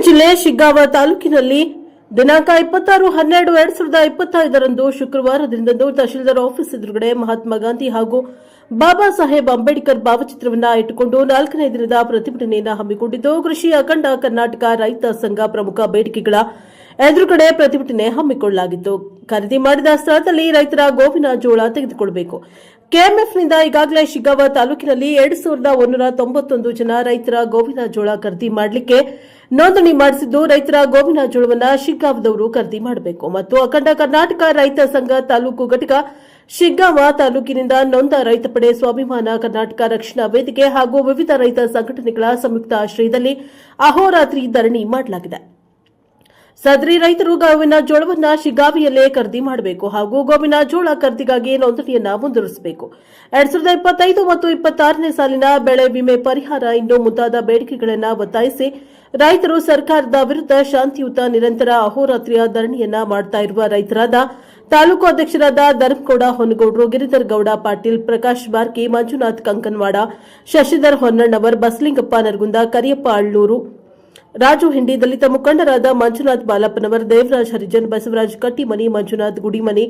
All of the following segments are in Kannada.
ಜಿಲ್ಲೆ ಶಿಗ್ಗಾಂವ ತಾಲೂಕಿನಲ್ಲಿ ದಿನಾಂಕ 26/12/2025 ಶುಕ್ರವಾರದಿಂದ ತಹಶೀಲ್ದಾರ್ ಆಫೀಸ್ ಎದುರುಗಡೆ ಮಹಾತ್ಮ ಗಾಂಧಿ ಹಾಗೂ ಬಾಬಾ ಸಾಹೇಬ್ ಅಂಬೇಡ್ಕರ್ ಭಾವಚಿತ್ರವನ್ನು ಇಟ್ಟುಕೊಂಡು 4ನೇ ದಿನದ ಪ್ರತಿಭಟನೆಯನ್ನು ಹಮ್ಮಿಕೊಂಡಿದ್ದು, ಕೃಷಿ ಅಖಂಡ ಕರ್ನಾಟಕ ರೈತ ಸಂಘ ಪ್ರಮುಖ ಬೇಡಿಕೆಗಳ ಎದುರುಗಡೆ ಪ್ರತಿಭಟನೆ ಹಮ್ಮಿಕೊಳ್ಳಲಾಗಿತ್ತು. ಖರೀದಿ ಮಾಡಿದ ಸ್ಥಳದಲ್ಲಿ ರೈತರ ಗೋವಿನ ಜೋಳ ತೆಗೆದುಕೊಳ್ಳಬೇಕು. ಕೆಎಂಎಫ್ನಿಂದ ಈಗಾಗಲೇ ಶಿಗ್ಗಾಂವ ತಾಲೂಕಿನಲ್ಲಿ 2191 ಜನ ರೈತರ ಗೋವಿನ ಜೋಳ ಖರೀದಿ ಮಾಡಲಿಕ್ಕೆ ನೋಂದಣಿ ಮಾಡಿಸಿದ್ದು, ರೈತರ ಗೋವಿನ ಜೋಳವನ್ನು ಶಿಗ್ಗಾಂವದವರು ಖರೀದಿ ಮಾಡಬೇಕು ಮತ್ತು ಅಖಂಡ ಕರ್ನಾಟಕ ರೈತ ಸಂಘ ತಾಲೂಕು ಘಟಕ ಶಿಗ್ಗಾಂವ ತಾಲೂಕಿನಿಂದ ನೊಂದ ರೈತ ಪಡೆ, ಸ್ವಾಭಿಮಾನ ಕರ್ನಾಟಕ ರಕ್ಷಣಾ ವೇದಿಕೆ ಹಾಗೂ ವಿವಿಧ ರೈತ ಸಂಘಟನೆಗಳ ಸಂಯುಕ್ತ ಆಶ್ರಯದಲ್ಲಿ ಅಹೋರಾತ್ರಿ ಧರಣಿ ಮಾಡಲಾಗಿದೆ. ಸದರಿ ರೈತರು ಗೋವಿನ ಜೋಳವನ್ನು ಶಿಗ್ಗಾಂವಿಯಲ್ಲೇ ಖರೀದಿ ಮಾಡಬೇಕು ಹಾಗೂ ಗೋವಿನ ಜೋಳ ಖರೀದಿಗಾಗಿ ನೋಂದಣಿಯನ್ನು ಮುಂದುವರಿಸಬೇಕು. 2025 ಮತ್ತು 26ನೇ ಸಾಲಿನ ಬೆಳೆ ವಿಮೆ ಪರಿಹಾರ ಇನ್ನೂ ಮುಂತಾದ ಬೇಡಿಕೆಗಳನ್ನು ಒತ್ತಾಯಿಸಿ ರೈತರು ಸರ್ಕಾರದ ವಿರುದ್ಧ ಶಾಂತಿಯುತ ನಿರಂತರ ಅಹೋರಾತ್ರಿಯ ಧರಣಿಯನ್ನ ಮಾಡ್ತಾ ಇರುವ ರೈತರಾದ ತಾಲೂಕು ಅಧ್ಯಕ್ಷರಾದ ಧರ್ಮಗೌಡ ಹೊನಗೌಡರು, ಗಿರಿಧರ್ ಗೌಡ ಪಾಟೀಲ್, ಪ್ರಕಾಶ್ ಬಾರ್ಕಿ, ಮಂಜುನಾಥ್ ಕಂಕನವಾಡ, ಶಶಿಧರ್ ಹೊನ್ನಣ್ಣವರ್, ಬಸಲಿಂಗಪ್ಪ ನರಗುಂದ, ಕರಿಯಪ್ಪ ಅಳ್ಳೂರು, ರಾಜು ಹಿಂಡಿ, ದಲಿತ ಮುಖಂಡರಾದ ಮಂಜುನಾಥ್ ಬಾಲಪ್ಪನವರ್, ದೇವರಾಜ್ ಹರಿಜನ್, ಬಸವರಾಜ್ ಕಟ್ಟಿಮನಿ, ಮಂಜುನಾಥ್ ಗುಡಿಮನಿ,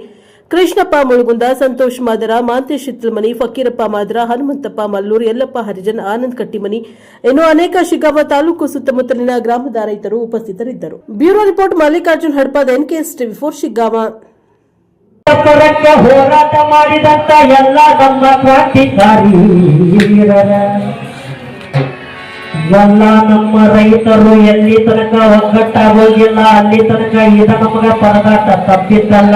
ಕೃಷ್ಣಪ್ಪ ಮುಳುಗುಂದ, ಸಂತೋಷ್ ಮಾದರ, ಮಾಂತೇಶ್ ಚಿತ್ತಲಮನಿ, ಫಕೀರಪ್ಪ ಮಾದರ, ಹನುಮಂತಪ್ಪ ಮಲ್ಲೂರು, ಯಲ್ಲಪ್ಪ ಹರಿಜನ್, ಆನಂದ್ ಕಟ್ಟಿಮನಿ, ಇನ್ನು ಅನೇಕ ಶಿಗ್ಗಾಂವ ತಾಲೂಕು ಸುತ್ತಮುತ್ತಲಿನ ಗ್ರಾಮದ ರೈತರು ಉಪಸ್ಥಿತರಿದ್ದರು. Bureau report Mallikarjun Hadapad, NKS TV4 Shiggaon. ಹೋರಾಟ ಮಾಡಿದಂತ ಎಲ್ಲ ನಮ್ಮ ಕ್ರಾಂತಿಕಾರಿ ಎಲ್ಲ ನಮ್ಮ ರೈತರು ಎಲ್ಲಿ ತನಕ ಒಗ್ಗಟ್ಟಾಗೋಗಿಲ್ಲ ಅಲ್ಲಿ ತನಕ ಇದ ನಮಗ ಪರದಾಟ ತಪ್ಪಿದ್ದಲ್ಲ.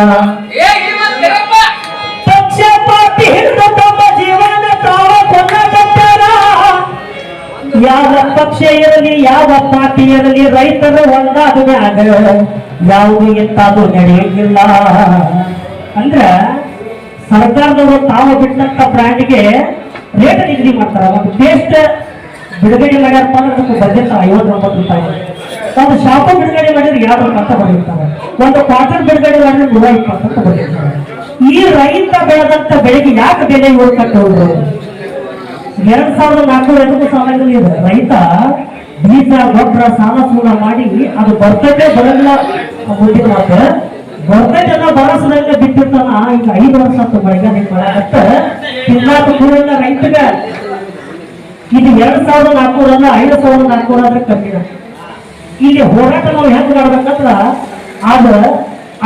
ಪಕ್ಷಪಾತಿ ಹಿಡಿದು ತಮ್ಮ ಜೀವನ ತಾವ ಕೊಂಡಾರ. ಯಾವ ಪಕ್ಷ ಇರಲಿ ಯಾವ ಪಾರ್ಟಿ ಇರಲಿ ರೈತರು ಒಂದಾದ ಮ್ಯಾಗ ಯಾವುದು ಎಂತಾದ್ರೂ ನಡೆಯಂಗಿಲ್ಲ. ಅಂದ್ರ ಸರ್ಕಾರದವರು ತಾವು ಬಿಟ್ಟಂತ ಬ್ರ್ಯಾಂಡ್ಗೆ ರೇಟ್ ನಿಗದಿ ಮಾಡ್ತಾರ. ಒಂದು ಪೇಸ್ಟ್ ಬಿಡುಗಡೆ ಮಾಡ್ಯಾರಪ್ಪ ಅಂದ್ರೆ ಅದಕ್ಕೆ ಬಜೆಟ್ 59 ರೂಪಾಯಿ. ಒಂದು ಶಾಂಪು ಬಿಡುಗಡೆ ಮಾಡಿದ್ರೆ 2 ರೂಪಾಯಿ ಅಂತ ಬರೀತಾರೆ. ಒಂದು ಕಾಟನ್ ಬಿಡುಗಡೆ ಮಾಡಿದ್ರೆ 120 ಅಂತ ಬರೀತಾರೆ. ಈ ರೈತ ಬೆಳೆದಂತ ಬೆಳೆಗೆ ಯಾಕೆ ಬೆಲೆ ಕಟ್ಟೋದು? 2400 ಸಾಲಗಳು ಇದೆ. ರೈತ ಬೀಜ ಗೊಬ್ಬರ ಸಾಲ ಸೂಲ ಮಾಡಿ ಅದು ಬರ್ತೈತೆ ಬರಲ್ಲ ಮುಂದಿನ ಮಾತು ಬರ್ತೈತೆಲ್ಲ ಬರಸದಂಗ ಬಿಟ್ಟಿರ್ತಾನ. ಈಗ 5 ವರ್ಷ ಅಂತ ಮಳೆಗಾಲ ಮಾಡತ್ತ ತಿನ್ನಾಕ ಕೂಡಲ್ಲ ರೈತಗ. ಇದು 2400 ಅಲ್ಲ 5400 ಆದ್ರೆ ಕಮ್ಮಿನ. ಇಲ್ಲಿ ಹೋರಾಟ ನಾವು ಹೆಂಗ್ ಮಾಡ್ಬೇಕಂದ್ರ ಅದು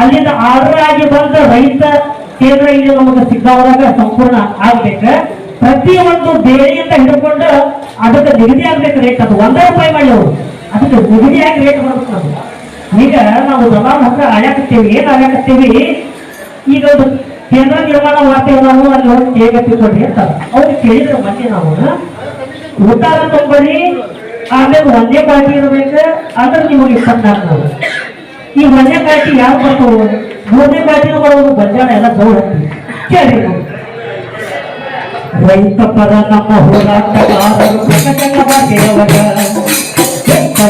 ಅಲ್ಲಿಂದ ಆರ್ಡರ್ ಆಗಿ ಬಂದ ರೈತ ಕೇಂದ್ರ ಇಲ್ಲಿ ನಮಗೆ ಸಿಗ್ಗಾಂವದಾಗ ಸಂಪೂರ್ಣ ಆಗ್ಬೇಕ. ಪ್ರತಿಯೊಂದು ಬೇಳೆಯಿಂದ ಹಿಡ್ಕೊಂಡು ಅದಕ್ಕೆ ನಿಗದಿ ಆಗ್ಬೇಕು ರೇಟ್. ಅದು 1 ರೂಪಾಯಿ ಮಾಡಿ ಅವರು ಅದಕ್ಕೆ ನಿಗದಿಯಾಗಿ ರೇಟ್ ಮಾಡ್ಬೇಕು. ನಾವು ಈಗ ನಾವು ದಲಾಲ್ ಹತ್ರ ಅಳ್ಯಾಕತ್ತೀವಿ. ಏನ್ ಅಳ್ಯಾಕತ್ತೀವಿ? ಈಗ ಒಂದು ಕೇಂದ್ರ ನಿರ್ಮಾಣ ಮಾಡ್ತೇವೆ ನಾವು, ಅಲ್ಲಿ ಹೋಗಿ ಕೇಳಗತ್ತಿಕೊಡ್ರಿ ಅಂತ ಅವ್ರಿಗೆ ಕೇಳಿದ್ರೆ ಮತ್ತೆ ನಾವು ಊಟಾರ ತೊಂಬರಿ ಆಮೇಲೆ 1ನೇ ಪಾರ್ಟಿ ಇರ್ಬೇಕು ಅಂದ್ರೆ ನಿಮಗೆ 24. ಈ 1ನೇ ಪಾರ್ಟಿ ಯಾರು ಬರ್ತಾವ? 3ನೇ ಪಾರ್ಟಿನೂ ಬರೋದು ಬಜಾರ ಎಲ್ಲ ಗೌಡ ಕೇಳಿ. ರೈತ ಪರ ನಮ್ಮ ಹೋರಾಟಗಾರರು ಪ್ರಕಟಣವಾದೇವರ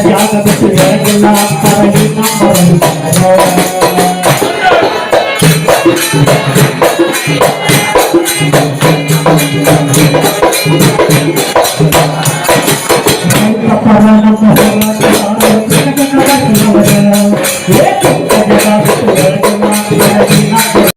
ಜಾಗ ಬಿಟ್ಟು ಬೆಳಗಿಲ್ಲ ಅಂತಾರಲಿ ನಮ್ಮ ರೈತ.